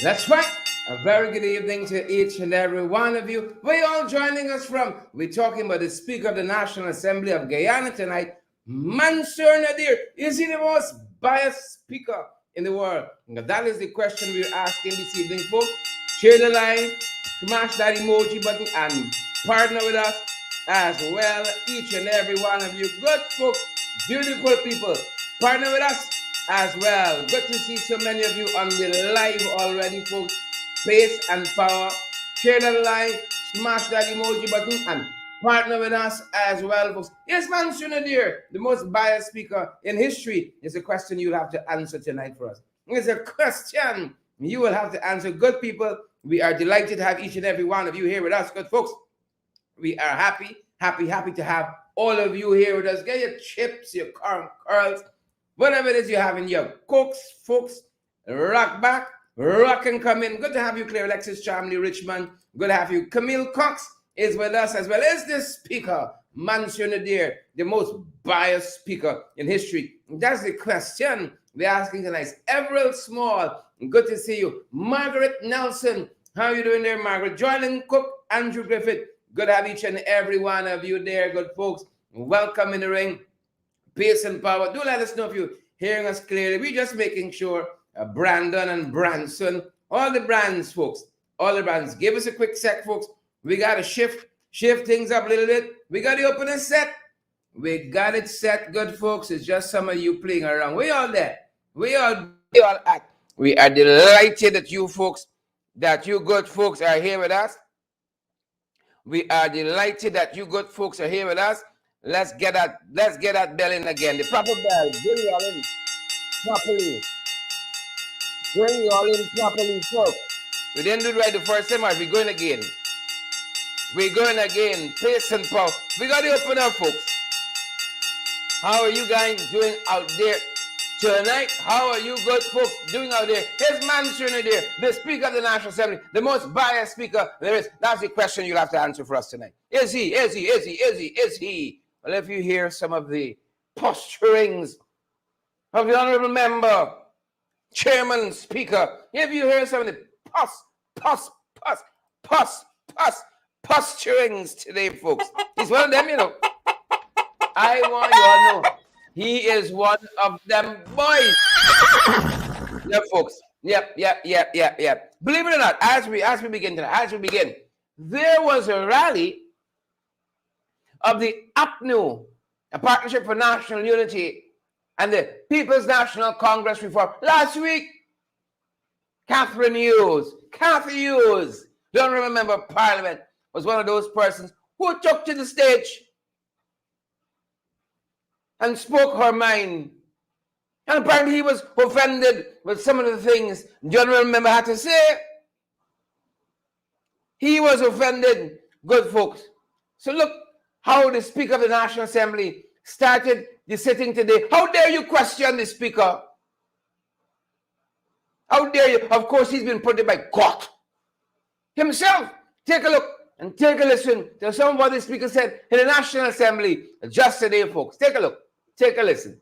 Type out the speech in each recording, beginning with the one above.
That's right. A very good evening to each and every one of you. Where you all joining us from? We're talking about the Speaker of the National Assembly of Guyana tonight, Mansoor Nadir. Is he the most biased speaker in the world? Now, that is the question we're asking this evening, folks. Share the line, smash that emoji button, and partner with us as well, each and every one of you. Good folks, beautiful people, partner with us as well. Good to see so many of you on the live already, folks. Pace and power. Share that line, smash that emoji button, and partner with us as well, folks. Yes, Mansoor Nadir, the most biased speaker in history, is a question you'll have to answer tonight for us. It's a question you will have to answer. Good people, we are delighted to have each and every one of you here with us. Good folks, we are happy to have all of you here with us. Get your chips, your curls, whatever it is you have in your cooks, folks. Rock back, rock and come in. Good to have you, Claire Alexis Charmley Richmond. Good to have you. Camille Cox is with us as well as the speaker, Mansoor Nadir, the most biased speaker in history. That's the question we're asking tonight. Everett Small, good to see you. Margaret Nelson, how are you doing there, Margaret? Joylan Cook, Andrew Griffith, good to have each and every one of you there, good folks. Welcome in the ring. Peace and power. Do let us know if you're hearing us clearly. We're just making sure Brandon and Branson, all the brands, folks, all the brands. Give us a quick sec, folks. We got to shift things up a little bit. We got the opener set. We got it set, good folks. It's just some of you playing around. We all there. We all at. We are delighted that you folks, that you good folks are here with us. We are delighted that you good folks are here with us. Let's get that bell in again. The proper bell. Bring you all in properly. Bring you all in properly, folks. We didn't do it right the first time. We're going again. We're going again. Pace and power. We got to open up, folks. How are you guys doing out there tonight? How are you good folks doing out there? Here's Mansoor Nadir, the Speaker of the National Assembly, the most biased speaker there is. That's the question you'll have to answer for us tonight. Is he? Well, if you hear some of the posturings of the Honourable Member, Chairman, Speaker, if you hear some of the posturings today, folks, he's one of them, you know. I want you all to know he is one of them boys. Yep, folks. Yep. Believe it or not, as we begin tonight, there was a rally of the APNU, a Partnership for National Unity, and the People's National Congress Reform last week. Cathy Hughes, don't remember Parliament, was one of those persons who took to the stage and spoke her mind. And apparently he was offended with some of the things the General Member had to say. He was offended, good folks. So look how the Speaker of the National Assembly started the sitting today. How dare you question the Speaker? How dare you? Of course, he's been put there by God himself. Take a look and take a listen to some of what the Speaker said in the National Assembly just today, folks. Take a look. Take a listen.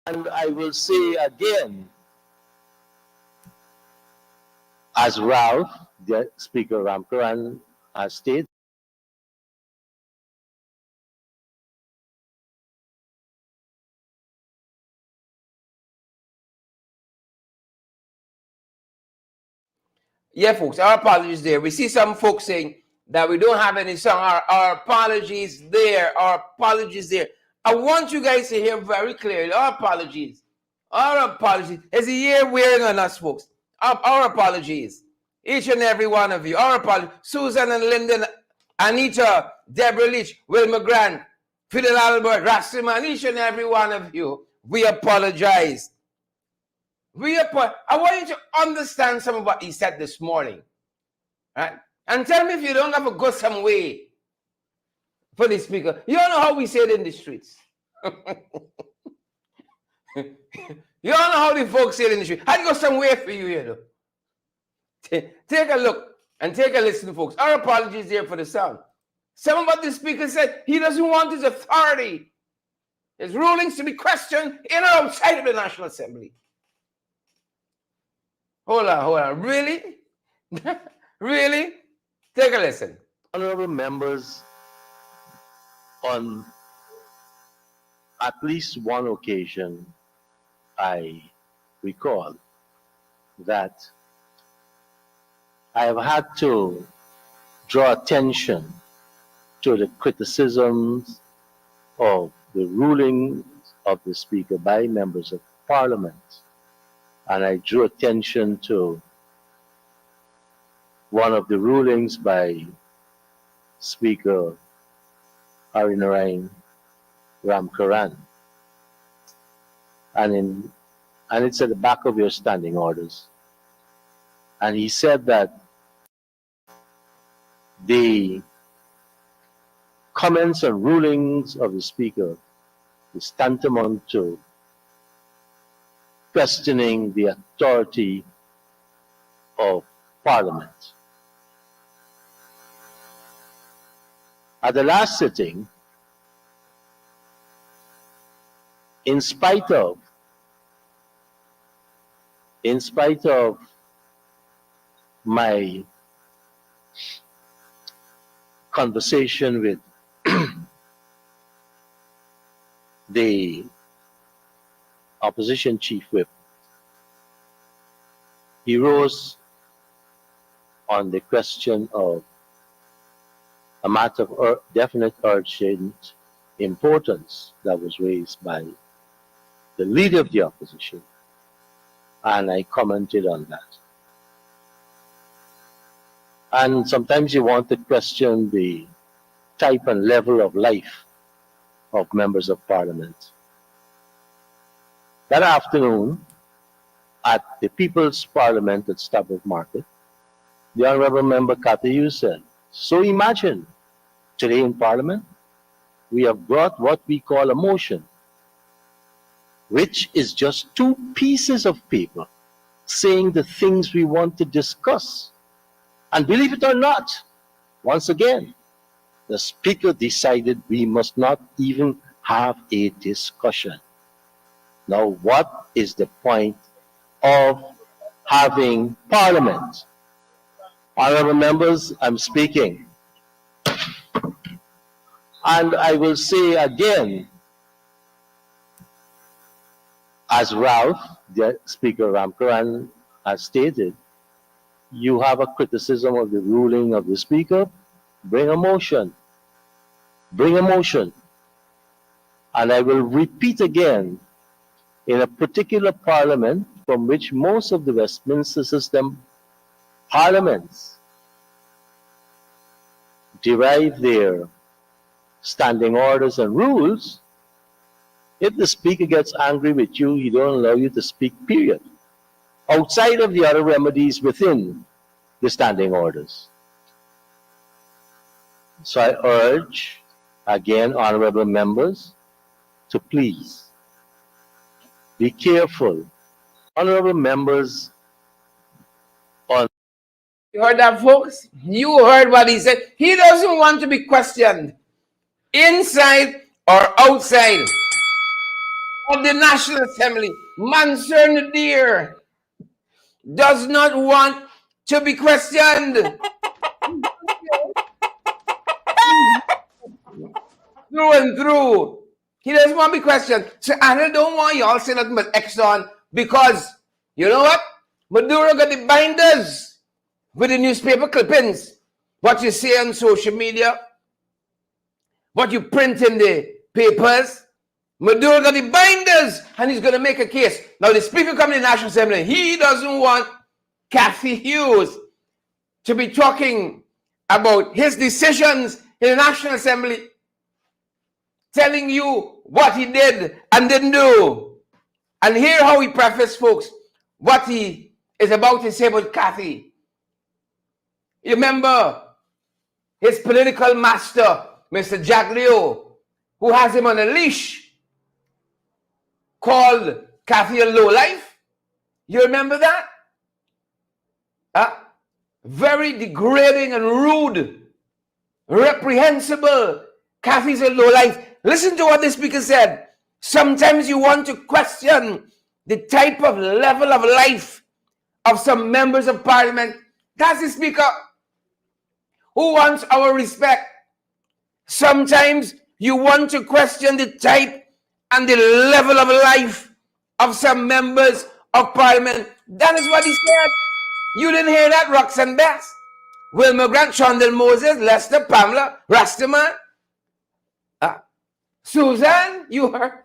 And I will say again, as Ralph, the Speaker Ramkaran, has stated, Yeah, folks, our apologies there. We see some folks saying that we don't have any song. Our apologies there. Our apologies there. I want you guys to hear very clearly. Our apologies. Our apologies. It's a year wearing on us, folks. Our apologies. Each and every one of you. Our apologies. Susan and Lyndon, Anita, Deborah Leach, Wilma Grant, Fidel Albert, Rassiman, each and every one of you. We apologize. I want you to understand some of what he said this morning. Right? And tell me if you don't have to go some way for the speaker. You don't know how we say it in the streets. You don't know how the folks say it in the street. I'd go somewhere for you, you know. Take a look and take a listen, folks. Our apologies there for the sound. Some of what the speaker said, he doesn't want his authority, his rulings to be questioned in or outside of the National Assembly. Hold on. Really? Really? Take a listen. honorable members, on at least one occasion, I recall that I have had to draw attention to the criticisms of the rulings of the Speaker by members of Parliament. And I drew attention to one of the rulings by Speaker Harinarayan Ramkaran. And it's at the back of your standing orders. And he said that the comments and rulings of the Speaker is tantamount to questioning the authority of Parliament. At the last sitting, in spite of my conversation with the opposition chief whip, he rose on the question of a matter of definite urgent importance that was raised by the leader of the opposition, and I commented on that. And sometimes you want to question the type and level of life of members of Parliament. That afternoon, at the People's Parliament at Stafford Market, the Honorable Member Katayu said, "So imagine, today in Parliament, we have brought what we call a motion, which is just two pieces of paper saying the things we want to discuss. And believe it or not, once again, the Speaker decided we must not even have a discussion. Now, what is the point of having Parliament?" Honorable members, I'm speaking. And I will say again, as Ralph, the Speaker Ramkaran, has stated, you have a criticism of the ruling of the Speaker, bring a motion. Bring a motion. And I will repeat again, in a particular parliament from which most of the Westminster system parliaments derive their standing orders and rules, if the Speaker gets angry with you, he don't allow you to speak, period. Outside of the other remedies within the standing orders. So I urge, again, honorable members, to please be careful. Honorable members, you heard that, folks? You heard what he said. He doesn't want to be questioned inside or outside of the National Assembly, Mansoor Nadir, does not want to be questioned through and through. He doesn't want to be questioned. So I don't want y'all say nothing but Exxon because, you know what? Maduro got the binders with the newspaper clippings. What you see on social media, what you print in the papers. Maduro got the binders and he's going to make a case. Now the Speaker coming to the National Assembly, he doesn't want Kathy Hughes to be talking about his decisions in the National Assembly, telling you what he did and didn't do. And hear how he prefaced, folks, what he is about to say about Kathy. You remember his political master, Mr. Jack Leo, who has him on a leash, called Kathy a lowlife? You remember that? Very degrading and rude, reprehensible. Kathy's a lowlife. Listen to what the Speaker said. Sometimes you want to question the type of level of life of some members of Parliament. That's the Speaker who wants our respect. Sometimes you want to question the type and the level of life of some members of Parliament. That is what he said. You didn't hear that, Roxanne Bess, Wilma Grant, Chandel Moses, Lester, Pamela, Rastaman, Susan, you heard?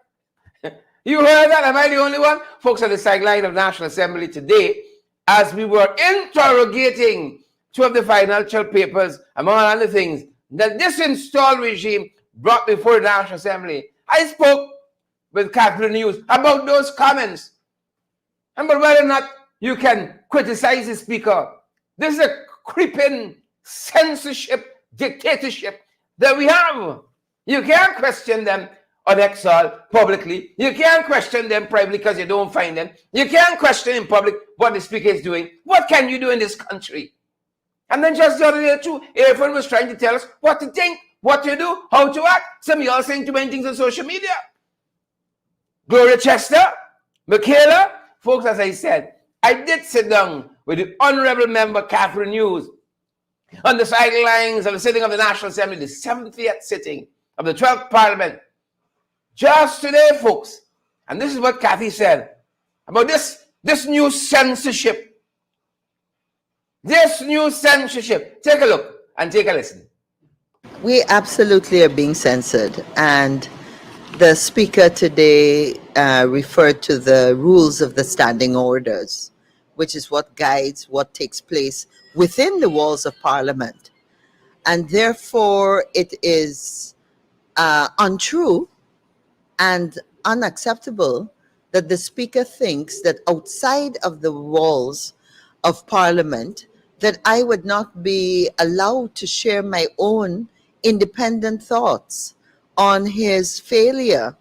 You heard that? Am I the only one? Folks at the sideline of National Assembly today, as we were interrogating two of the financial papers, among other things, that this installed regime brought before the National Assembly, I spoke with Catherine Hughes about those comments and about whether or not you can criticize the Speaker. This is a creeping censorship dictatorship that we have. You can't question them on Exal publicly. You can't question them privately because you don't find them. You can't question in public what the Speaker is doing. What can you do in this country? And then just the other day too, everyone was trying to tell us what to think, what to do, how to act. Some of y'all saying too many things on social media. Gloria Chester, Michaela, folks, as I said, I did sit down with the Honorable Member Catherine Hughes on the sidelines of the sitting of the National Assembly, the 70th sitting of the 12th Parliament, just today, folks. And this is what Kathy said about this new censorship. This new censorship. Take a look and take a listen. We absolutely are being censored, and the Speaker today referred to the rules of the standing orders, which is what guides what takes place within the walls of Parliament. And therefore, it is untrue and unacceptable that the Speaker thinks that outside of the walls of Parliament, that I would not be allowed to share my own independent thoughts on his failure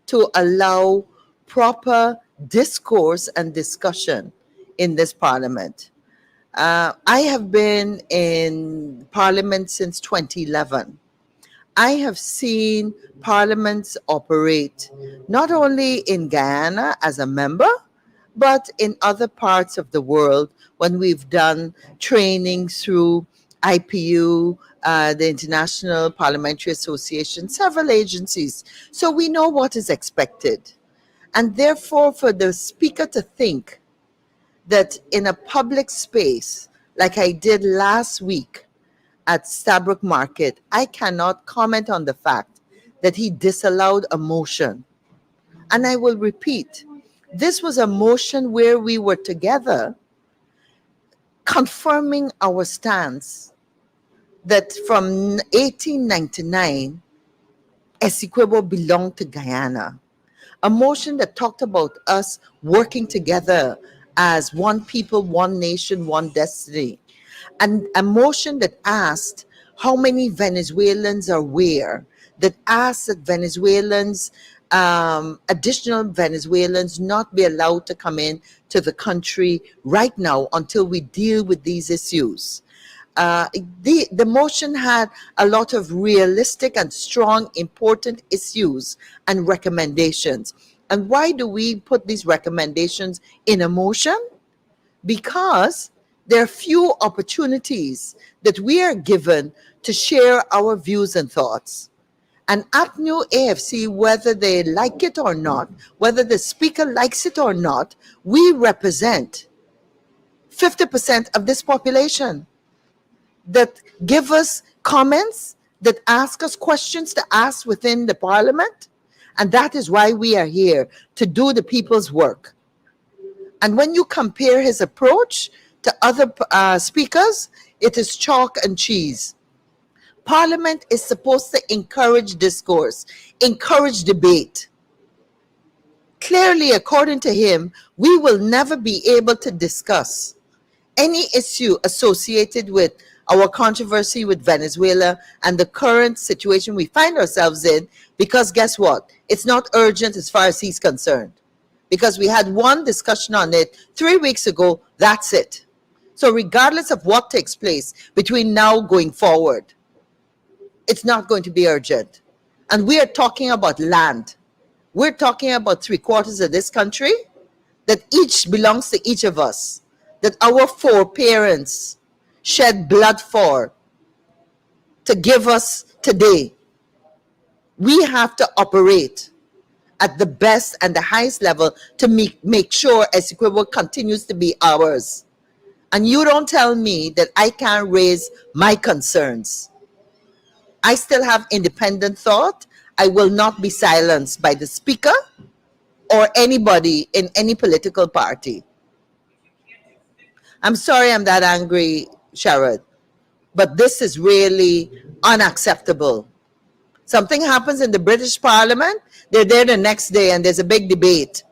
to allow proper discourse and discussion in this Parliament. I have been in Parliament since 2011. I have seen parliaments operate not only in Guyana as a member, but in other parts of the world when we've done training through IPU, the International Parliamentary Association, several agencies. So we know what is expected. And therefore, for the Speaker to think that in a public space, like I did last week, at Stabroek Market, I cannot comment on the fact that he disallowed a motion. And I will repeat, this was a motion where we were together confirming our stance that from 1899, Essequibo belonged to Guyana. A motion that talked about us working together as one people, one nation, one destiny. And a motion that asked how many Venezuelans are where, that asked that Venezuelans, additional Venezuelans not be allowed to come in to the country right now until we deal with these issues. The motion had a lot of realistic and strong, important issues and recommendations. And why do we put these recommendations in a motion? Because there are few opportunities that we are given to share our views and thoughts. And APNU AFC, whether they like it or not, whether the speaker likes it or not, we represent 50% of this population that give us comments, that ask us questions to ask within the parliament. And that is why we are here, to do the people's work. And when you compare his approach to other speakers, it is chalk and cheese. Parliament is supposed to encourage discourse, encourage debate. Clearly, according to him, we will never be able to discuss any issue associated with our controversy with Venezuela and the current situation we find ourselves in, because guess what? It's not urgent as far as he's concerned. Because we had one discussion on it 3 weeks ago, that's it. So regardless of what takes place between now going forward, it's not going to be urgent. And we are talking about land. We're talking about 3/4 of this country that each belongs to each of us, that our foreparents shed blood for to give us today. We have to operate at the best and the highest level to make sure Essequibo continues to be ours. And you don't tell me that I can't raise my concerns. I still have independent thought. I will not be silenced by the speaker or anybody in any political party. I'm sorry I'm that angry, Sharad, but this is really unacceptable. Something happens in the British Parliament, they're there the next day and there's a big debate.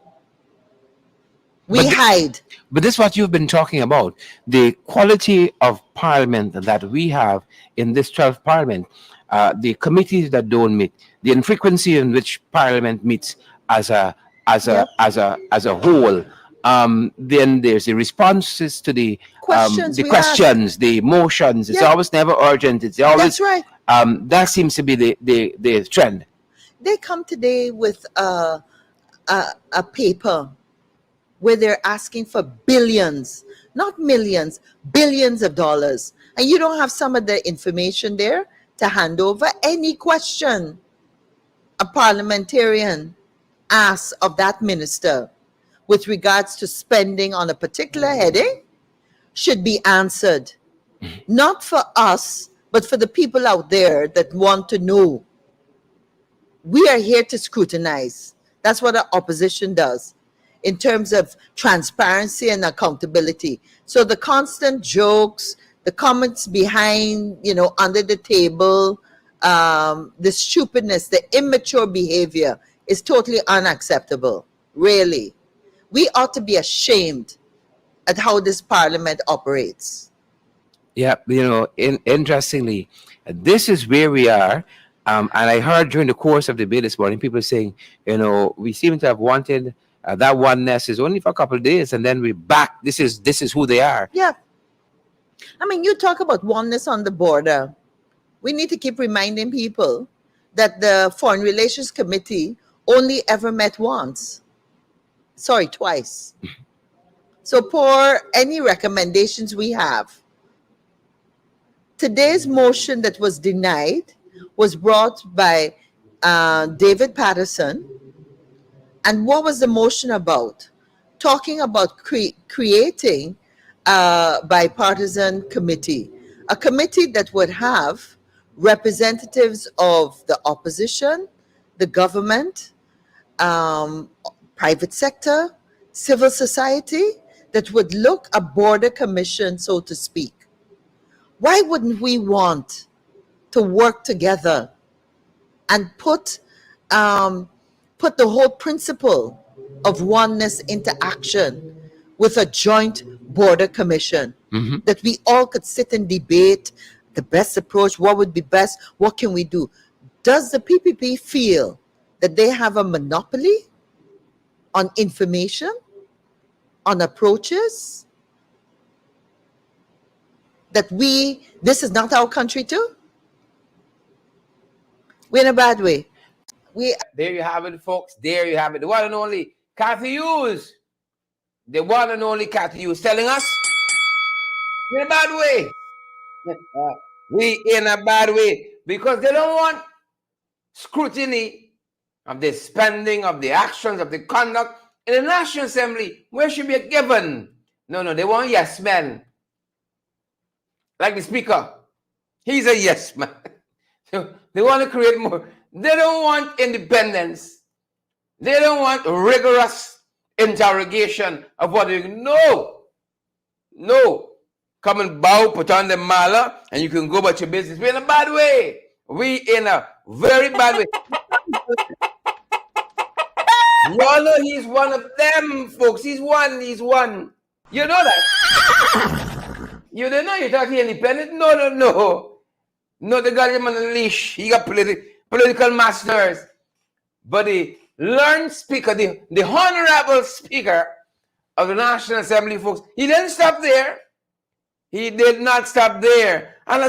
We hide. But this is what you've been talking about, the quality of parliament that we have in this 12th parliament, the committees that don't meet, the infrequency in which parliament meets as a whole. Then there's the responses to the questions, the motions. It's always never urgent. It's always That's right. That seems to be the trend. They come today with a paper where they're asking for billions, not millions, billions of dollars. And you don't have some of the information there to hand over. Any question a parliamentarian asks of that minister with regards to spending on a particular heading should be answered. Not for us, but for the people out there that want to know. We are here to scrutinize. That's what our opposition does in terms of transparency and accountability. So the constant jokes, the comments behind, under the table, the stupidness, the immature behavior is totally unacceptable, really. We ought to be ashamed at how this parliament operates. Yeah, interestingly, this is where we are. And I heard during the course of the debate this morning, people saying, we seem to have wanted that oneness is only for a couple of days, and then we're back. This is who they are. Yeah. I mean, you talk about oneness on the border. We need to keep reminding people that the Foreign Relations Committee only ever met once. Sorry, twice. So for any recommendations we have, today's motion that was denied was brought by David Patterson. And what was the motion about? Talking about creating a bipartisan committee, a committee that would have representatives of the opposition, the government, private sector, civil society, that would look a border commission, so to speak. Why wouldn't we want to work together and put the whole principle of oneness into action with a joint border commission, that we all could sit and debate the best approach, what would be best, what can we do? Does the PPP feel that they have a monopoly on information, on approaches, that this is not our country too? We're in a bad way. We There you have it, folks. There you have it. The one and only Kathy Hughes. The one and only Kathy Hughes telling us in a bad way. We in a bad way because they don't want scrutiny of the spending, of the actions, of the conduct in the National Assembly, where should be a given. No, they want yes men. Like the Speaker. He's a yes man. So they want to create more. They don't want independence. They don't want rigorous interrogation of what you know. No. Come and bow, put on the mala, and you can go about your business. We're in a bad way. We in a very bad way. You all know he's one of them, folks. He's one. You know that? You don't know you're talking independent? No. No, they got him on a leash. He got political masters. But the learned speaker, the honorable speaker of the National Assembly, folks, he didn't stop there. He did not stop there. And I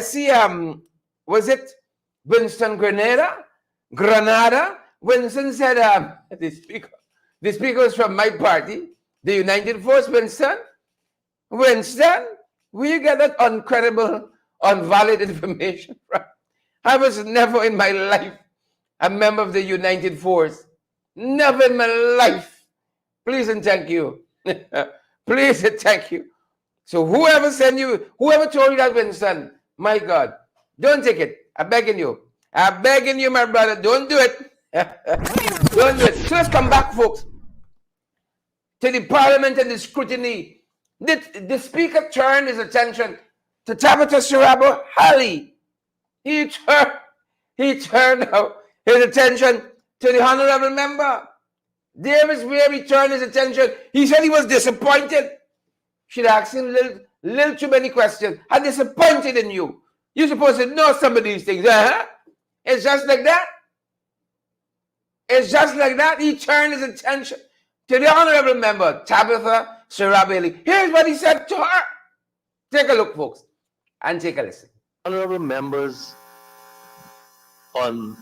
see, was it Winston Granada? Winston said, the speaker was from my party, the United Force. Winston, where you get that uncredible, unvalid information from? I was never in my life a member of the United Force. Never in my life. Please and thank you. Please and thank you. So whoever told you that, Winston, my God, don't take it. I'm begging you, my brother, don't do it. Don't do it. So let's come back, folks, to the Parliament and the scrutiny. The Speaker turned his attention to Tabitha Sirabo Halley. He turned his attention to the honorable member. There is where he turned his attention. He said he was disappointed. She'd asked him little too many questions. I'm disappointed in you. You're supposed to know some of these things. It's just like that. It's just like that. He turned his attention to the honorable member, Tabitha Sirabo Halley. Here's what he said to her. Take a look, folks, and take a listen. Honorable members, on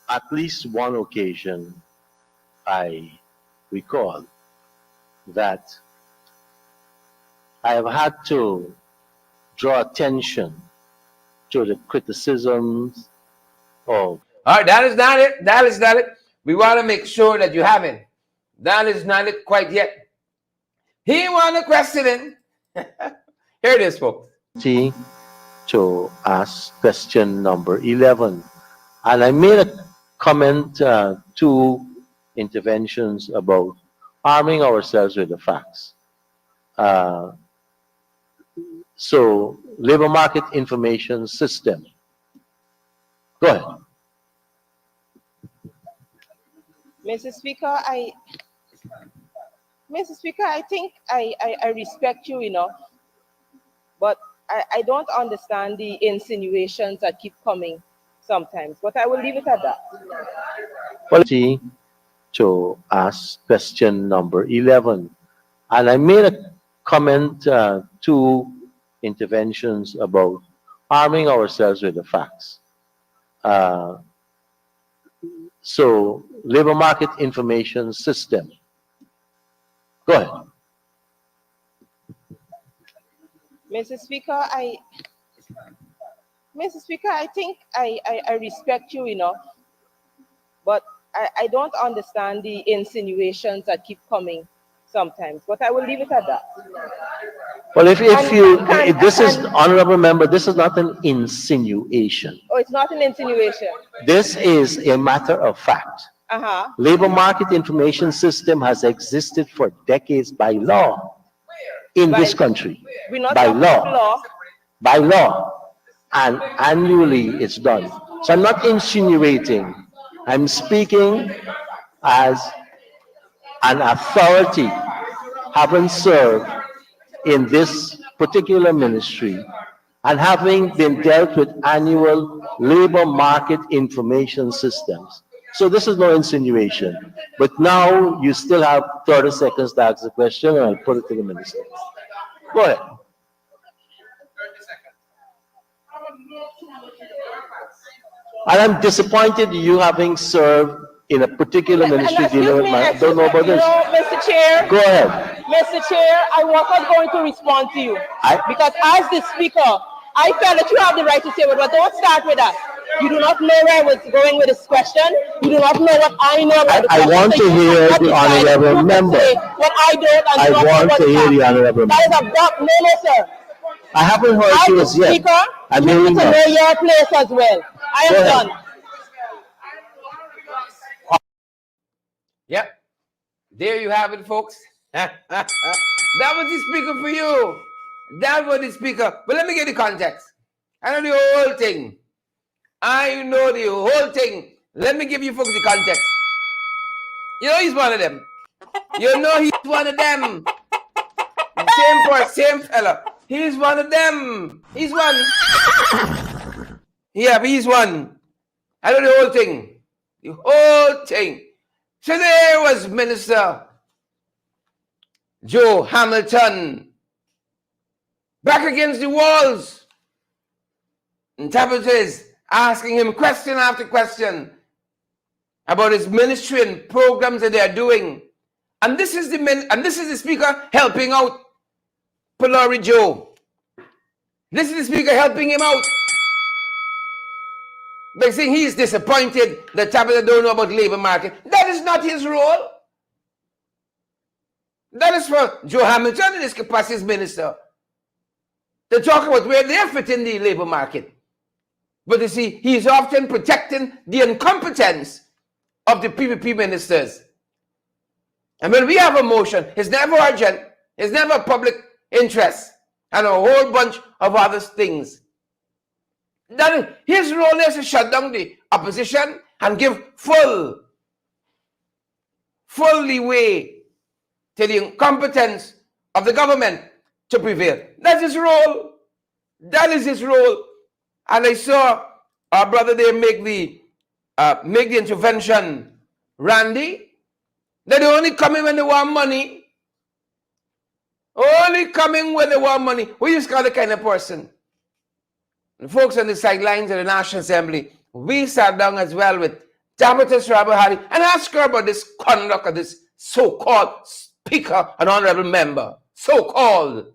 at least one occasion, I recall that I have had to draw attention to the criticisms of. All right, that is not it. That is not it. We want to make sure that you haven't. That is not it quite yet. He want to question it. Here it is, folks. To ask question number 11. And I made a comment, 2 interventions about arming ourselves with the facts. So, labor market information system. Go ahead. Mr. Speaker, I think I respect you enough, but I don't understand the insinuations that keep coming sometimes, but I will leave it at that. Well, to ask question number 11. And I made a comment, 2 interventions about arming ourselves with the facts. So, labor market information system. Go ahead. Mr. Speaker, I think I respect you enough, but I don't understand the insinuations that keep coming sometimes, but I will leave it at that. Well, this is, honorable member, this is not an insinuation. Oh, it's not an insinuation. This is a matter of fact. Labor market information system has existed for decades by law in this country. We're not by talking law. By law. And annually it's done. So I'm not insinuating. I'm speaking as an authority, having served in this particular ministry and having been dealt with annual labor market information systems. So this is no insinuation. But now you still have 30 seconds to ask the question, and I'll put it to the minister. Go ahead. And I'm disappointed you having served in a particular ministry Excuse dealing with me, man. Don't know about you this. know, Mr. Chair. Go ahead. Mr. Chair, I was not going to respond to you because as the speaker, I felt that you have the right to say it, but don't start with that. You do not know where I was going with this question. You do not know what I know about the I question. want So to you hear cannot the decide honorable who can member. say what I don't and I do not know want what to is hear the happening. honorable That is member. a block. No, sir. I haven't heard As you the as yet. speaker, I'm you need hearing to now. know your place as well. I am Go ahead. done. Yep. There you have it, folks. That was the speaker for you. That was the speaker. But let me get the context. I know the whole thing. I know the whole thing. Let me give you folks the context. You know he's one of them. You know he's one of them. Same person, same fella. He's one of them. He's one. Yeah, he's one. I know the whole thing. The whole thing. So there was Minister Joe Hamilton back against the walls. And Tabitha is asking him question after question about his ministry and programs that they are doing. And this is the speaker helping out Polari Joe. This is the speaker helping him out. By saying he is disappointed that Tabitha don't know about the labor market. That is not his role. That is for Joe Hamilton in his capacity as minister to talk about where they fit in the labor market. But you see, he's often protecting the incompetence of the PPP ministers. And when we have a motion, it's never urgent, it's never public interest, and a whole bunch of other things. Then his role is to shut down the opposition and give full leeway to the incompetence of the government to prevail. That's his role. That is his role. And I saw our brother there make the intervention, Randy. They only come in when they want money. Only coming when they want money. We just got the kind of person. The folks on the sidelines of the National Assembly, we sat down as well with Tabitha Srabahari and asked her about this conduct of this so-called speaker and honorable member. So-called,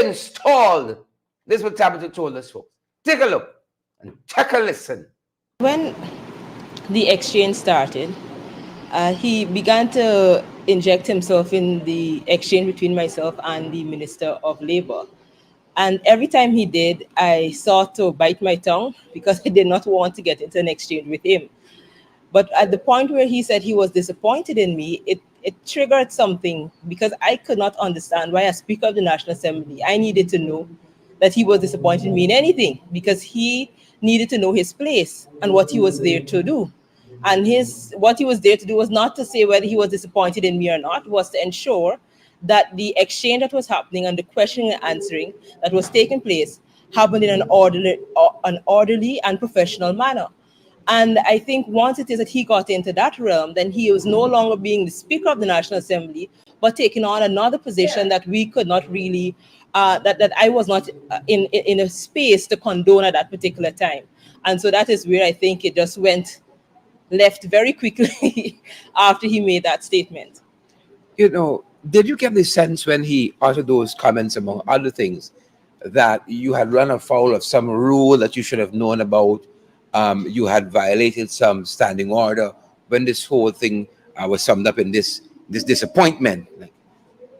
installed. This is what Tabitha told us, folks. Take a look and take a listen. When the exchange started, he began to inject himself in the exchange between myself and the Minister of Labor. And every time he did, I sought to bite my tongue because I did not want to get into an exchange with him. But at the point where he said he was disappointed in me, it triggered something because I could not understand why, as Speaker of the National Assembly, I needed to know that he was disappointed in me in anything, because he needed to know his place and what he was there to do. And what he was there to do was not to say whether he was disappointed in me or not, was to ensure that the exchange that was happening and the questioning and answering that was taking place happened in an orderly and professional manner. And I think once it is that he got into that realm, then he was no longer being the Speaker of the National Assembly, but taking on another position that we could not really, that I was not in a space to condone at that particular time. And so that is where I think it just went left very quickly after he made that statement. You know, did you get the sense when he uttered those comments, among other things, that you had run afoul of some rule that you should have known about? You had violated some standing order when this whole thing was summed up in this disappointment. Like,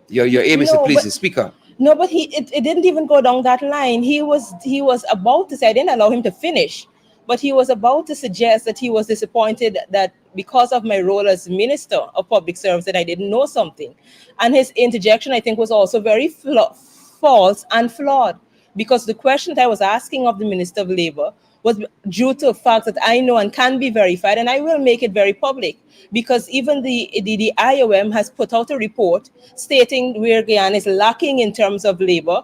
your aim is to please the speaker. No, but it didn't even go down that line. He was about to say, I didn't allow him to finish, but he was about to suggest that he was disappointed that because of my role as Minister of Public Service that I didn't know something. And his interjection, I think, was also very false and flawed, because the question that I was asking of the Minister of Labor was due to a fact that I know and can be verified, and I will make it very public, because even the IOM has put out a report stating where Guyana is lacking in terms of labor,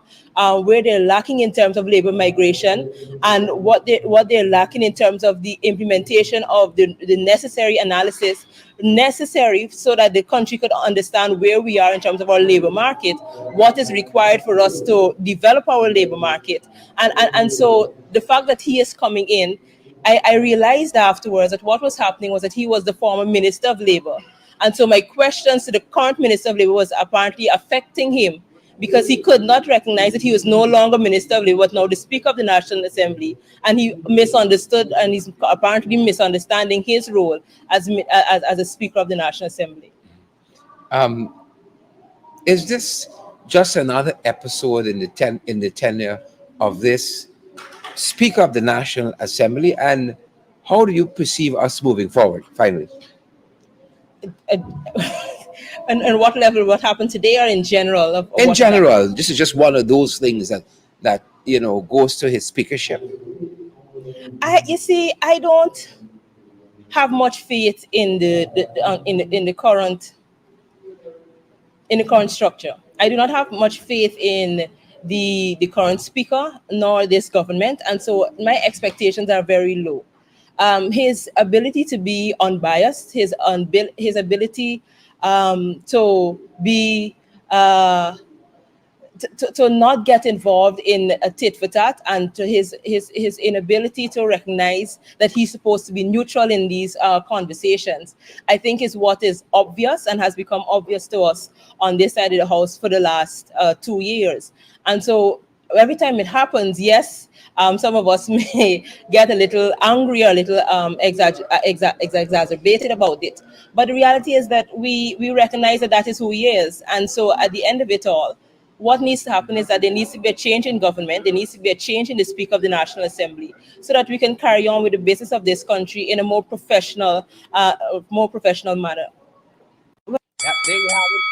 where they're lacking in terms of labor migration, and what they're lacking in terms of the implementation of the necessary analysis necessary so that the country could understand where we are in terms of our labor market, what is required for us to develop our labor market. And so the fact that he is coming in I realized afterwards that what was happening was that he was the former Minister of Labour. And so my questions to the current Minister of Labour was apparently affecting him because he could not recognize that he was no longer Minister of Labour, but now the Speaker of the National Assembly. And he misunderstood, and he's apparently misunderstanding his role as a Speaker of the National Assembly. Is this just another episode in the tenure of this Speaker of the National Assembly, and how do you perceive us moving forward? Finally, and what level? What happened today, or in general? in general, this is just one of those things that goes to his speakership. I don't have much faith in the current structure. I do not have much faith in the current speaker nor this government, and so my expectations are very low. His ability to be unbiased, his ability to be to not get involved in a tit for tat, and to his inability to recognize that he's supposed to be neutral in these conversations, I think is what is obvious and has become obvious to us on this side of the house for the last 2 years. And so every time it happens, yes, some of us may get a little angry or a little exacerbated about it. But the reality is that we recognize that is who he is. And so at the end of it all, what needs to happen is that there needs to be a change in government. There needs to be a change in the Speaker of the National Assembly, so that we can carry on with the business of this country in a more professional manner. Yeah, there you have it.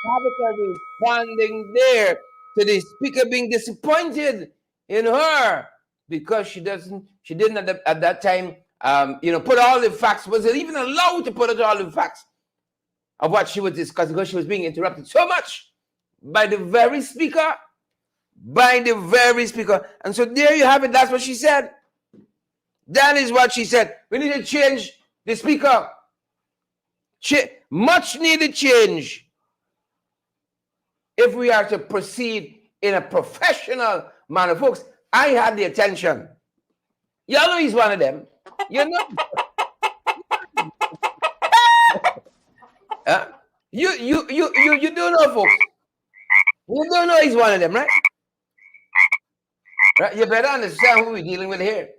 Tabitha responding there to the speaker being disappointed in her because she didn't at that time, put all the facts. Was it even allowed to put all the facts of what she was discussing, because she was being interrupted so much by the very speaker? And so there you have it. That's what she said. That is what she said. We need to change the speaker. Much needed change if we are to proceed in a professional manner. Folks, I had the attention. Y'all know he's one of them. You know? You do know, folks. You don't know he's one of them, right? Right? You better understand who we're dealing with here.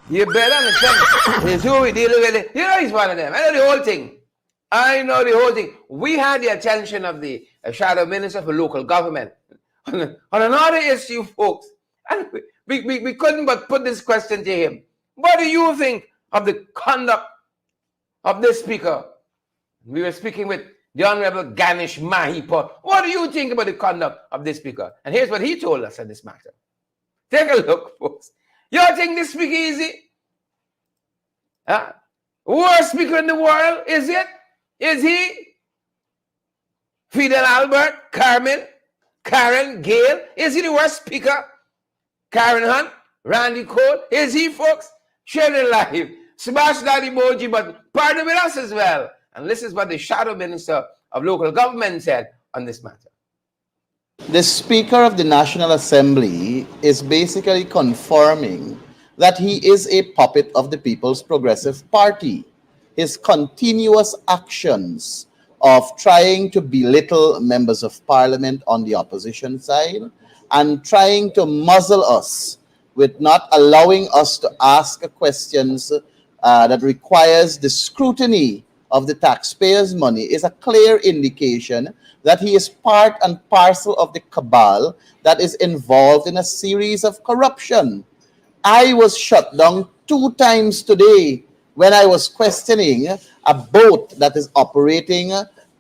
You better understand it's who we're dealing with. You know he's one of them. I know the whole thing. We had the attention of the Shadow Minister for Local Government on another issue, folks. And we couldn't but put this question to him. What do you think of the conduct of this speaker? We were speaking with the Honorable Ganesh Mahipur. What do you think about the conduct of this speaker? And here's what he told us on this matter. Take a look, folks. You think this speaker easy? Worst speaker in the world, is it? Is he? Fidel Albert, Carmen, Karen, Gail. Is he the worst speaker? Karen Hunt, Randy Cole. Is he, folks? Share it live. Smash that emoji button. Partner with us as well. And this is what the Shadow Minister of Local Government said on this matter. The Speaker of the National Assembly is basically confirming that he is a puppet of the People's Progressive Party. His continuous actions of trying to belittle members of parliament on the opposition side and trying to muzzle us with not allowing us to ask questions that requires the scrutiny of the taxpayers' money is a clear indication that he is part and parcel of the cabal that is involved in a series of corruption. I was shut down 2 times today when I was questioning a boat that is operating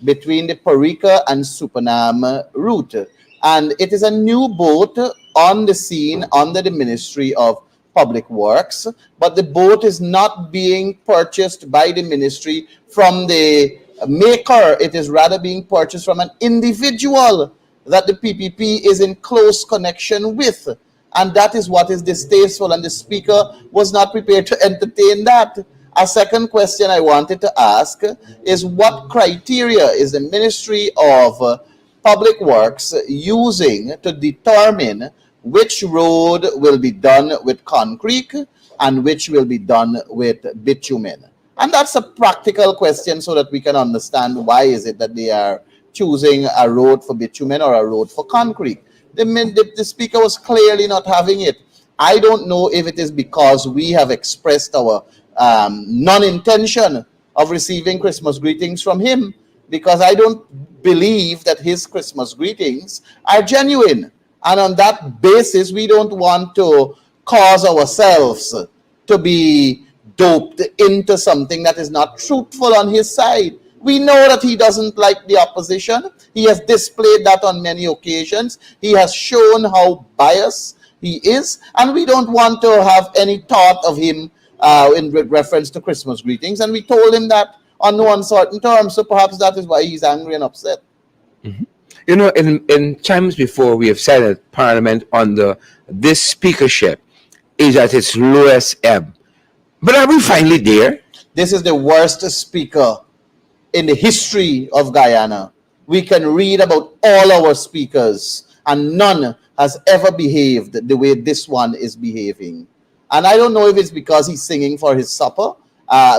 between the Parika and Supanam route. And it is a new boat on the scene under the Ministry of Public Works, but the boat is not being purchased by the ministry from the maker. It is rather being purchased from an individual that the PPP is in close connection with. And that is what is distasteful, and the speaker was not prepared to entertain that. A second question I wanted to ask is, what criteria is the Ministry of Public Works using to determine which road will be done with concrete and which will be done with bitumen. And that's a practical question so that we can understand why is it that they are choosing a road for bitumen or a road for concrete. The speaker was clearly not having it. I don't know if it is because we have expressed our non-intention of receiving Christmas greetings from him, because I don't believe that his Christmas greetings are genuine. And on that basis, we don't want to cause ourselves to be doped into something that is not truthful on his side. We know that he doesn't like the opposition. He has displayed that on many occasions. He has shown how biased he is, and we don't want to have any thought of him in reference to Christmas greetings. And we told him that on no uncertain terms, so perhaps that is why he's angry and upset. You know, in times before, we have said that Parliament under this speakership is at its lowest ebb. But are we finally there? This is the worst speaker in the history of Guyana. We can read about all our speakers, and none has ever behaved the way this one is behaving. And I don't know if it's because he's singing for his supper,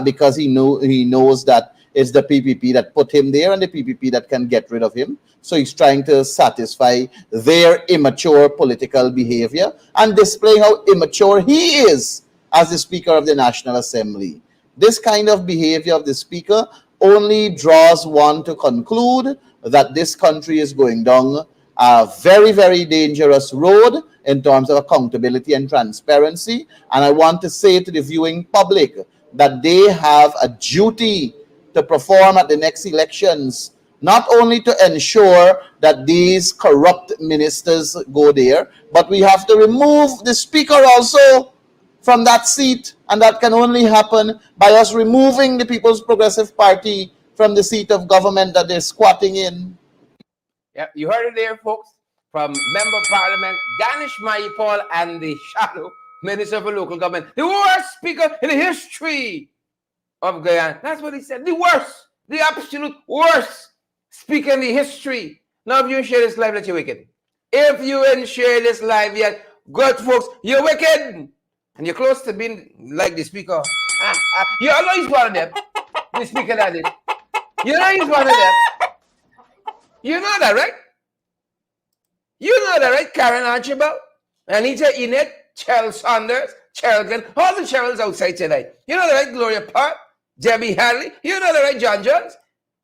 because he knows that it's the PPP that put him there and the PPP that can get rid of him. So he's trying to satisfy their immature political behavior and display how immature he is as the Speaker of the National Assembly. This kind of behavior of the Speaker only draws one to conclude that this country is going down a very, very dangerous road in terms of accountability and transparency. And I want to say to the viewing public that they have a duty to perform at the next elections, not only to ensure that these corrupt ministers go there, but we have to remove the Speaker also from that seat, and that can only happen by us removing the People's Progressive Party from the seat of government that they're squatting in. Yeah, you heard it there, folks, from Member of Parliament Ganesh Mayapal and the Shadow Minister for Local Government. The worst speaker in the history of Guyana. That's what he said. The worst, the absolute worst speaker in the history. Now, if you share this live, that you're wicked. If you ain't share this live yet, good folks, you're wicked. And you're close to being like the speaker. You know he's one of them. The speaker that is. You know he's one of them. You know that, right? You know that, right? Karen Archibald, Anita Enid, Cheryl Saunders, Cheryl Glenn, all the Cheryls outside tonight. You know that, right? Gloria Park, Debbie Hadley. You know that, right? John Jones.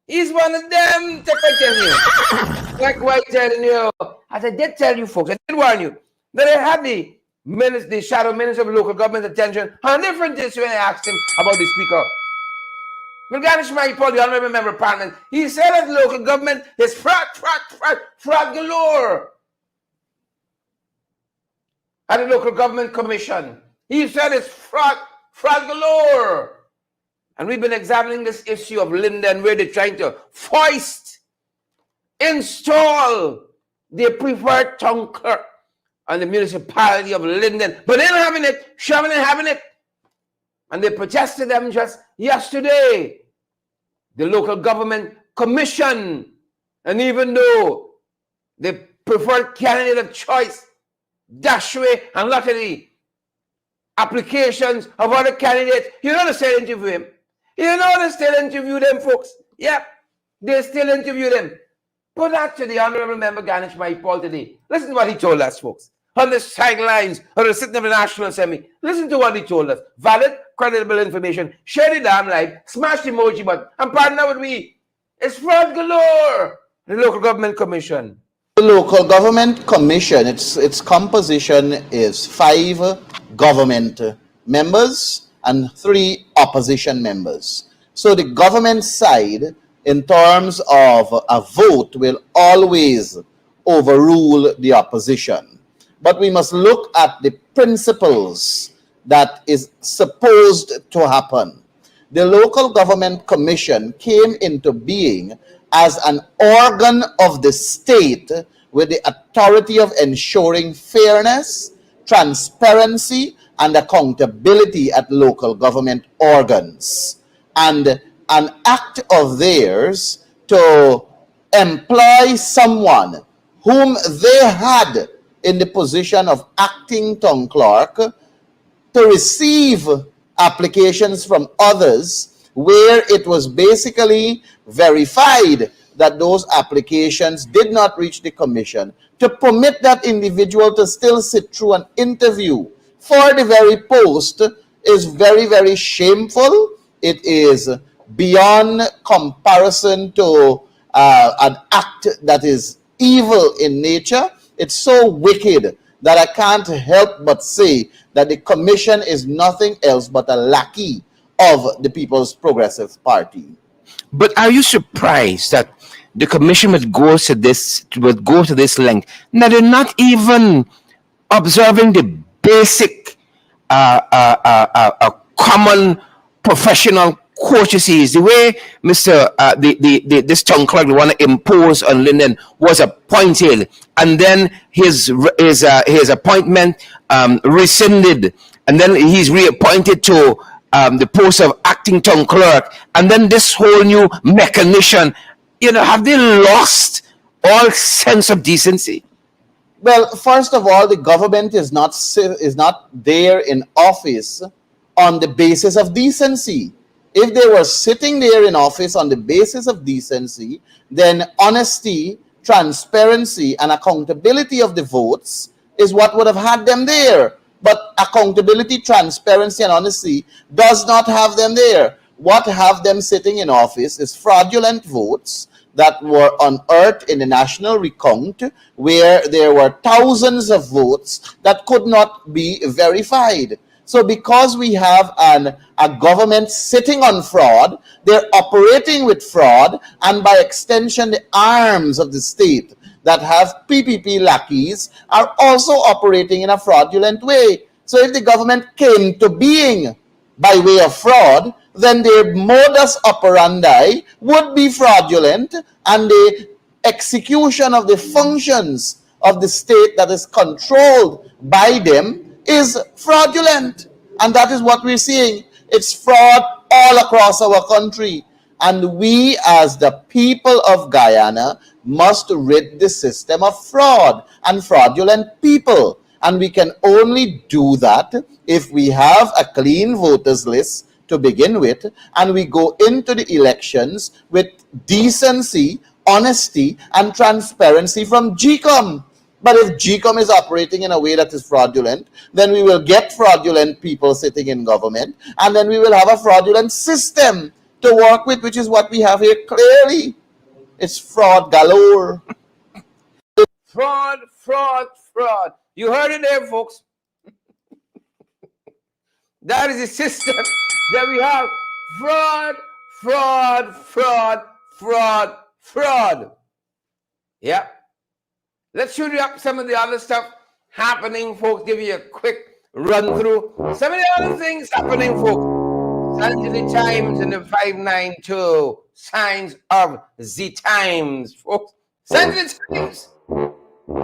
He's one of them. Like I tell you. Like what I telling you. As I did tell you, folks, I did warn you that I had the Shadow Minister of Local Government attention on a different issue when I asked him about the Speaker. Well, Ganesh Mayapal, the Honorable Member of Parliament, he said that local government is fraud galore. At the Local Government Commission, he said it's fraud galore. And we've been examining this issue of Linden, where they're trying to install their preferred tongue clerk on the municipality of Linden. But they're not having it, Sherman ain't having it. And they protested them just yesterday. The Local Government Commission, and even though the preferred candidate of choice dash away and lot of the applications of other candidates, you know they still interview him. You know they still interview them, folks. Yep, they still interview them. Put that to the Honorable Member Ganesh Mayapal today. Listen to what he told us, folks. On the sidelines of the sitting of the National Assembly. Listen to what he told us. Valid, credible information. Share the damn live. Smash the emoji button. And partner with me. It's fraud galore. The Local Government Commission. The Local Government Commission, its composition is 5 government members and 3 opposition members. So the government side, in terms of a vote, will always overrule the opposition. But we must look at the principles that is supposed to happen. The Local Government Commission came into being as an organ of the state with the authority of ensuring fairness, transparency, and accountability at local government organs. And an act of theirs to employ someone whom they had in the position of acting tongue clerk to receive applications from others where it was basically verified that those applications did not reach the commission, to permit that individual to still sit through an interview for the very post is very, very shameful. It is beyond comparison to an act that is evil in nature. It's so wicked that I can't help but say that the commission is nothing else but a lackey of the People's Progressive Party. But are you surprised that the commission would go to this length? Now they're not even observing the basic, common professional courtesies. The way this town clerk, the one to impose on Linden, was appointed, and then his appointment rescinded, and then he's reappointed to the post of acting town clerk, and then this whole new mechanism. Have they lost all sense of decency? Well, first of all, the government is not there in office on the basis of decency. If they were sitting there in office on the basis of decency, then honesty, transparency, and accountability of the votes is what would have had them there. But accountability, transparency, and honesty does not have them there. What have them sitting in office is fraudulent votes that were unearthed in the national recount, where there were thousands of votes that could not be verified. So because we have a government sitting on fraud, they're operating with fraud, and by extension, the arms of the state that have PPP lackeys are also operating in a fraudulent way. So if the government came to being by way of fraud, then their modus operandi would be fraudulent, and the execution of the functions of the state that is controlled by them is fraudulent. And that is what we're seeing. It's fraud all across our country. And we, as the people of Guyana, must rid the system of fraud and fraudulent people. And we can only do that if we have a clean voters list to begin with, and we go into the elections with decency, honesty, and transparency from GCOM. But if GCOM is operating in a way that is fraudulent, then we will get fraudulent people sitting in government, and then we will have a fraudulent system to work with, which is what we have here clearly. It's fraud galore. Fraud, fraud, fraud. You heard it there, folks. That is the system that we have. Fraud, fraud, fraud, fraud, fraud. Yeah. Let's show you up some of the other stuff happening, folks. Give you a quick run through some of the other things happening, folks. Signs of the times in the 592. Signs of the times, folks. Signs of the times.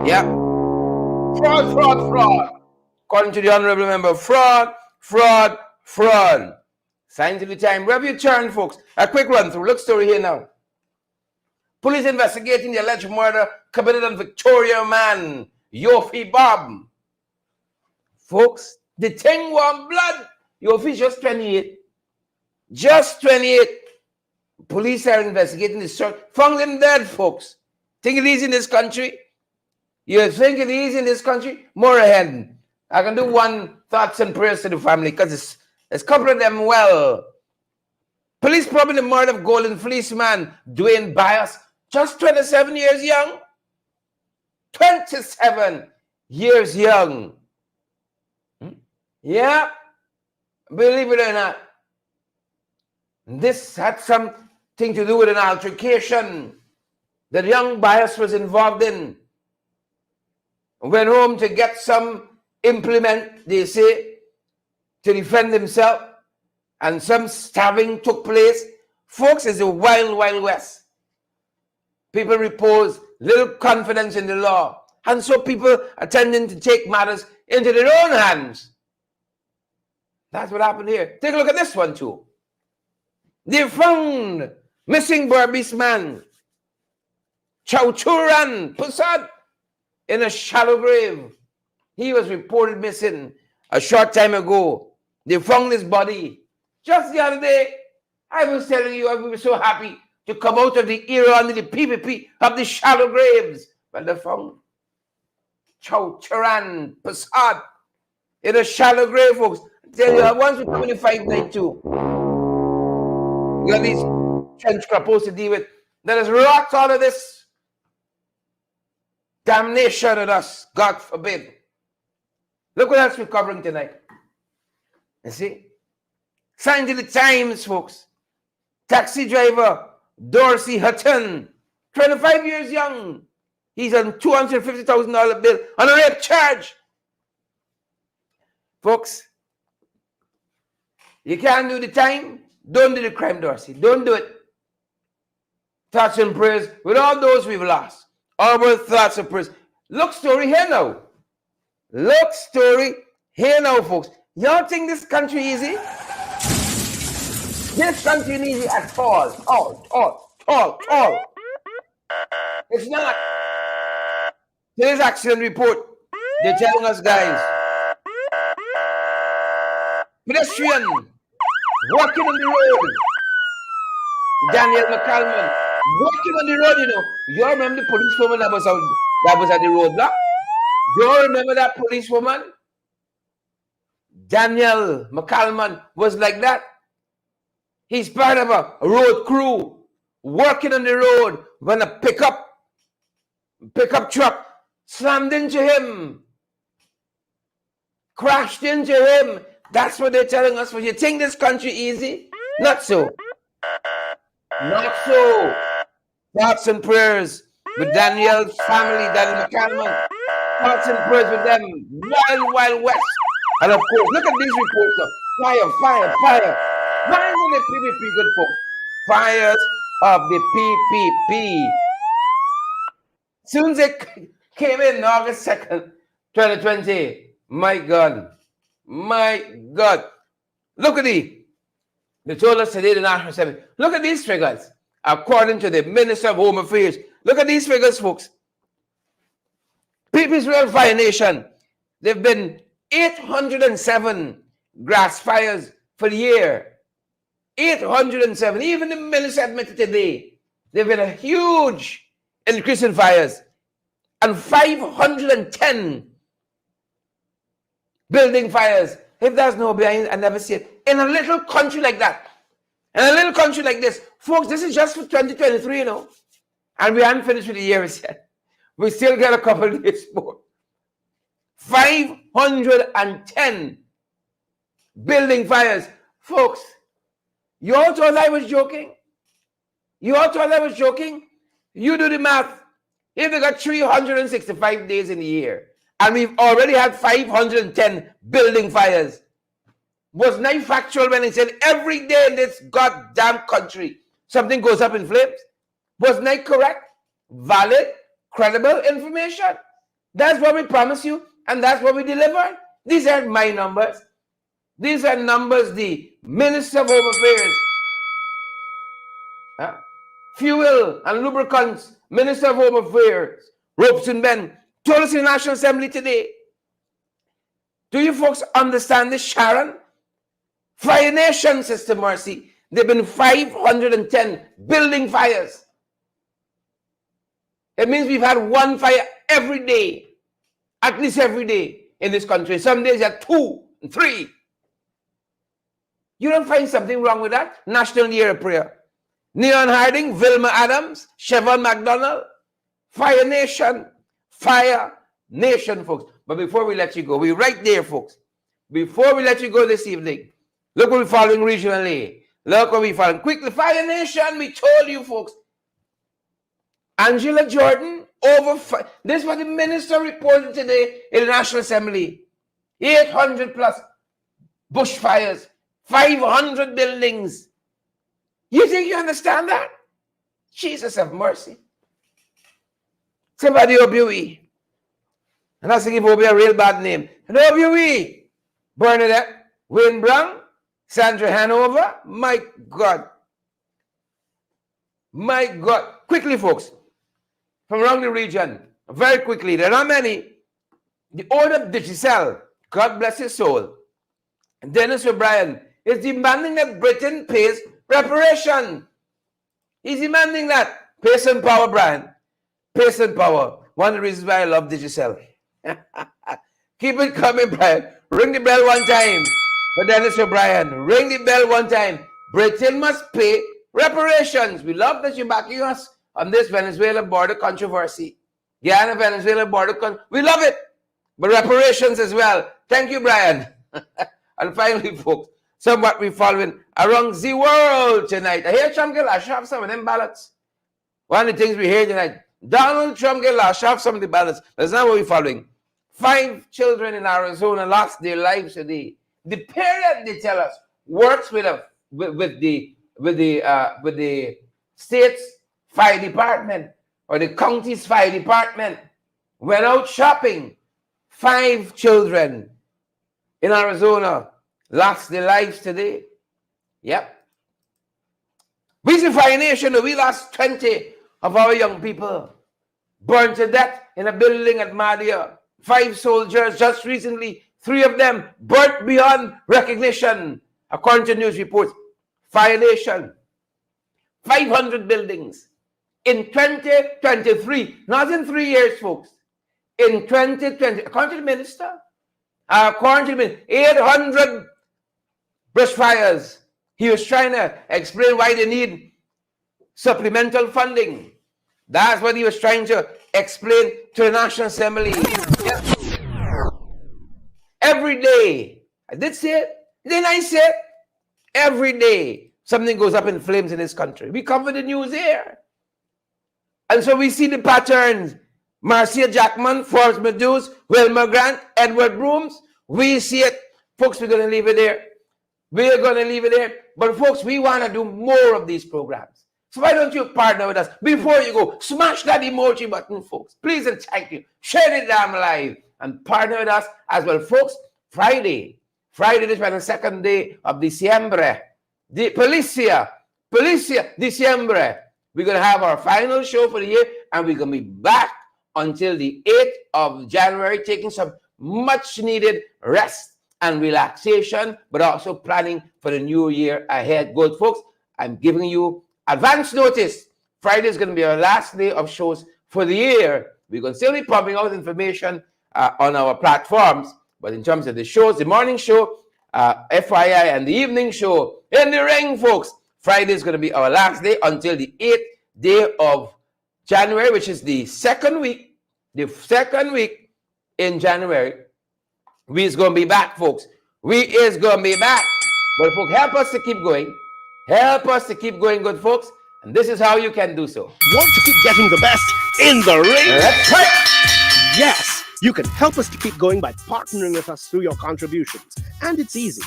Yeah. Fraud, fraud, fraud. According to the honorable member, fraud, fraud, fraud. Signs of the time. Wherever you turn, folks. A quick run through. Look story here now. Police investigating the alleged murder committed on Victoria man, Yofi Bob. Folks, the thing was blood. Yofi just 28. Just 28. Police are investigating the search. Found him dead, folks. Think it is in this country? You think it is in this country? More ahead. I can do one thoughts and prayers to the family, because it's couple of them well. Police probing the murder of Golden Fleece man, Dwayne Bias, just 27 years young. 27 years young. Yeah, believe it or not. This had something to do with an altercation that young Bias was involved in. Went home to get some implement, they say, to defend himself, and some stabbing took place. Folks, it's a wild, wild west. People repose little confidence in the law, and so people are tending to take matters into their own hands. That's what happened here. Take a look at this one too. They found missing Berbice man, Chowchuran Pusad, in a shallow grave. He was reported missing a short time ago. They found his body. Just the other day, I was telling you, we were so happy to come out of the era under the PPP of the shallow graves. But they found Chow Charan Passad in a shallow grave, folks. I tell you, once we come in the 592, we got these trench crapos to deal with. That has wrought all of this damnation on us, God forbid. Look what else we're covering tonight. You see? Signed in the Times, folks. Taxi driver Dorsey Hutton, 25 years young. He's on $250,000 bill on a rape charge. Folks, you can't do the time. Don't do the crime, Dorsey. Don't do it. Thoughts and prayers with all those we've lost. Our thoughts and prayers. Look story here now. Look story here now, folks. Y'all think this country easy? This country ain't easy at all. All. It's not. Today's accident report. They're telling us, guys. Pedestrian walking on the road. Daniel McCalman walking on the road, you know. You remember the policewoman that was at the roadblock? You remember that policewoman? Daniel McCalman was like that. He's part of a road crew working on the road when a pickup truck slammed into him, crashed into him. That's what they're telling us. You think this country easy? Not so. Not so. Thoughts and prayers with Daniel's family, Daniel McCalman. Thoughts and prayers with them. Wild West. And of course, look at these reports now. Fire. Fires of the PPP, good folks. Fires of the PPP. Soon as they came in August 2nd, 2020, my God. Look at they told us today, the National Assembly. Look at these figures. According to the Minister of Home Affairs. Look at these figures, folks. People's Real Fire Nation. There have been 807 grass fires for the year. 807. Even the minister admitted today there have been a huge increase in fires. And 510 building fires. If there's no behind, I never see it. In a little country like that. In a little country like this. Folks, this is just for 2023, you know. And we haven't finished with the year yet. We still got a couple of days more. 510 building fires. Folks, you all thought I was joking? You do the math. If we got 365 days in a year, and we've already had 510 building fires, wasn't I factual when I said every day in this goddamn country, something goes up in flames? Wasn't I correct? Valid, credible information. That's what we promise you, and that's what we deliver. These aren't my numbers. These are numbers the Minister of Home Affairs, Fuel and Lubricants, Minister of Home Affairs, Robeson Benn, told us in the National Assembly today. Do you folks understand this, Sharon? Fire Nation, Sister Mercy. There have been 510 building fires. It means we've had one fire every day, at least every day in this country. Some days you have 2 and 3. You don't find something wrong with that? National Year of Prayer. Neon Harding, Vilma Adams, Chevron McDonald, Fire Nation, folks. But before we let you go, we're right there, folks. Before we let you go this evening, look what we're following regionally. Look what we're following. Quickly, Fire Nation, we told you, folks. Angela Jordan, this is what the minister reported today in the National Assembly. 800 plus bushfires, 500 buildings. You think you understand that? Jesus have mercy. Somebody OBUE. And that's to give OBUE a real bad name. And OBUE, Bernadette, Wayne Brown, Sandra Hanover. My God. Quickly, folks. From around the region. Very quickly. There are not many. The order of Digicel God bless his soul, Dennis O'Brien, is demanding that Britain pays reparation. He's demanding that. Pace and power, Brian. Pace and power. One of the reasons why I love Digicel. Keep it coming, Brian. Ring the bell one time for Dennis O'Brien. Ring the bell one time. Britain must pay reparations. We love that you're backing us on this Venezuela border controversy. Guyana-Venezuela border we love it. But reparations as well. Thank you, Brian. And finally, folks, somewhat we're following around the world tonight. I hear Trump get lashed off some of them ballots. One of the things we hear tonight, Donald Trump get lashed off some of the ballots. That's not what we're following. 5 children in Arizona lost their lives today. The parent, they tell us, works with the state's fire department or the county's fire department. Went out shopping. 5 children in Arizona lost their lives today. Yep. We the Fire Nation, we lost 20 of our young people. Burned to death in a building at Madia. 5 soldiers just recently, 3 of them burnt beyond recognition. According to news reports, Fire Nation. 500 buildings in 2023, not in 3 years, folks. In 2020, according to the minister, 800 bushfires. He was trying to explain why they need supplemental funding. That's what he was trying to explain to the National Assembly. Yeah. Every day, I did say it, didn't I say it? Every day, something goes up in flames in this country. We cover the news here. And so we see the patterns. Marcia Jackman, Forbes Meduse, Wilma Grant, Edward Brooms. We see it. Folks, we're going to leave it there. We're going to leave it there. But folks, we want to do more of these programs. So why don't you partner with us? Before you go, smash that emoji button, folks. Please and thank you. Share it damn live and partner with us as well, folks. Friday, this was the second day of December. The Policia, December. We're going to have our final show for the year, and we're going to be back until the 8th of January, taking some much needed rest and relaxation, but also planning for the new year ahead. Good folks, I'm giving you advance notice. Friday is going to be our last day of shows for the year. We're going to still be pumping out information on our platforms, but in terms of the shows, the morning show, FYI, and the evening show, in the ring, folks, Friday is going to be our last day until the 8th day of January, which is the second week in January. We is going to be back, folks. We is going to be back. But folks, help us to keep going. Help us to keep going, good folks. And this is how you can do so. Want to keep getting the best in the ring? That's right. Yes, you can help us to keep going by partnering with us through your contributions. And it's easy.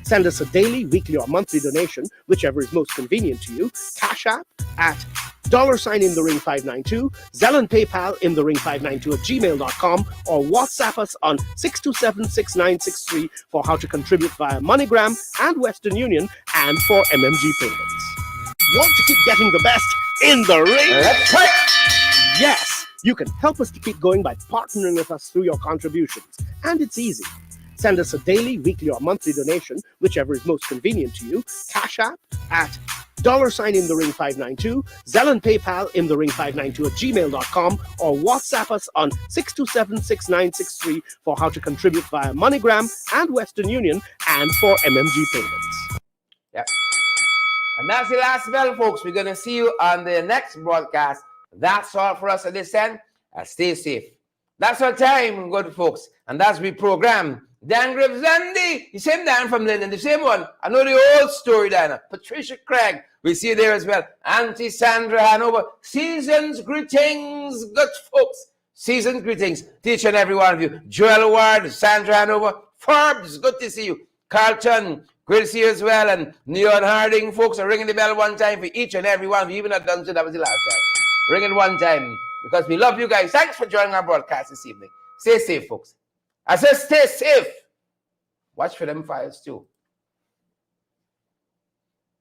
Send us a daily, weekly, or monthly donation, whichever is most convenient to you. Cash App at $ in the ring 592, Zelle and PayPal in the ring 592 at gmail.com, or WhatsApp us on 627-6963 for how to contribute via MoneyGram and Western Union and for MMG payments. Want to keep getting the best in the ring? That's right. Yes, you can help us to keep going by partnering with us through your contributions. And it's easy. Send us a daily, weekly, or monthly donation, whichever is most convenient to you. Cash App at $ in the ring 592, Zelle and PayPal in the ring 592 at gmail.com, or WhatsApp us on 627-6963 for how to contribute via MoneyGram and Western Union and for MMG payments. Yeah. And that's the last bell, folks. We're going to see you on the next broadcast. That's all for us at this end. Stay safe. That's our time, good folks. And that's we program. Dan Grives-Zandy, the same Dan from Linden, the same one. I know the old story, Diana. Patricia Craig, we see you there as well. Auntie Sandra Hanover. Season's greetings, good folks. Season's greetings to each and every one of you. Joel Ward, Sandra Hanover, Forbes, good to see you. Carlton, great to see you as well. And Neon Harding, folks, are ringing the bell one time for each and every one of you. Even at Dungeon, that was the last time. Ring it one time because we love you guys. Thanks for joining our broadcast this evening. Stay safe, folks. I said stay safe. Watch for them fires too.